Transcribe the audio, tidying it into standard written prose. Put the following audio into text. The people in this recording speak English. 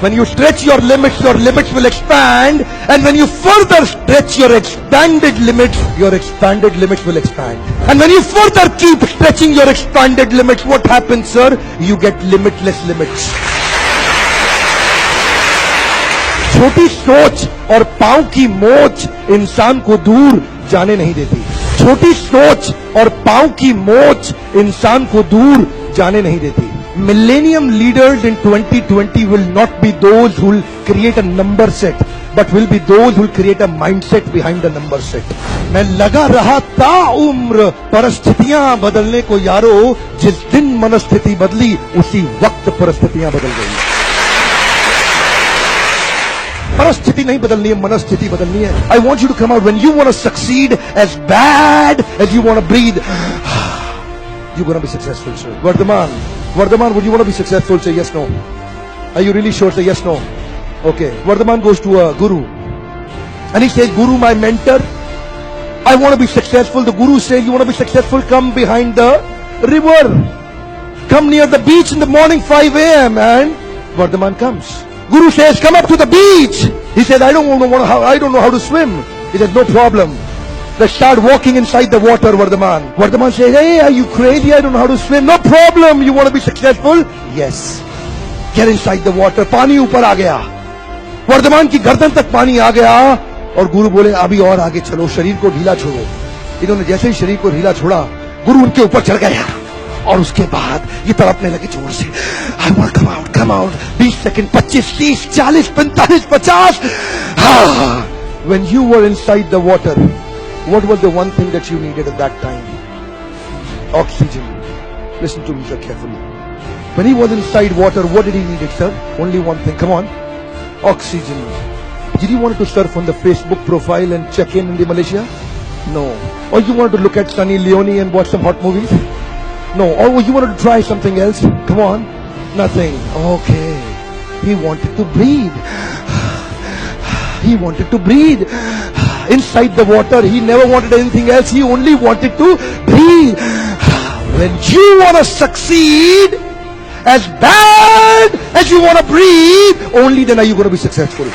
When you stretch your limits will expand. And when you further stretch your expanded limits will expand. And when you further keep stretching your expanded limits, what happens, sir? You get limitless limits. छोटी सोच और पांव की मोच इंसान को दूर जाने नहीं देती. छोटी सोच और पांव की मोच इंसान को दूर जाने नहीं देती. Millennium leaders in 2020 will not be those who will create a number set, but will be those who will create a mindset behind the number set. मैं लगा रहा ताउम्र परिस्थितियां बदलने को यारो. जिस दिन मनस्थिति बदली उसी वक्त परिस्थितियां बदल गई. परिस्थिति नहीं बदलनी है, मनस्थिति बदलनी है. I want you to come out when you want to succeed as bad as you want to breathe. You're going to be successful, sir. Vardhaman, would you want to be successful? Say yes, no. Are you really sure? Say yes, no. Okay. Vardhaman goes to a guru and he says, Guru, my mentor, I want to be successful. The guru says, you want to be successful? Come behind the river. Come near the beach in the morning, 5 a.m. And Vardhaman comes. Guru says, come up to the beach. He says, I don't know how to swim. He says, no problem. Let's start walking inside the water, Vardhaman. Vardhaman says, hey, are you crazy? I don't know how to swim. No problem. You want to be successful? Yes. Get inside the water. पानी ऊपर आ गया. वर्धमान की गर्दन तक पानी आ गया और गुरु बोले अभी और आगे चलो, शरीर को ढीला छोड़ो. इन्होंने जैसे ही शरीर को ढीला छोड़ा, गुरु उनके ऊपर चढ़ गया और उसके बाद ये तड़पने लगे जोर से. I want to come out. 20 second, 25, 30, 40, 45, 50. When you were inside the water, what was the one thing that you needed at that time? Oxygen. Listen to me, sir, carefully. When he was inside water, what did he need, sir? Only one thing. Come on. Oxygen. Did you want to surf on the Facebook profile and check in the Malaysia? No. Or you wanted to look at Sunny Leone and watch some hot movies? No. Or you wanted to try something else? Come on. Nothing. Okay. He wanted to breathe. He wanted to breathe. Inside the water, he never wanted anything else. He only wanted to breathe. When you want to succeed, as bad as you want to breathe, only then are you going to be successful.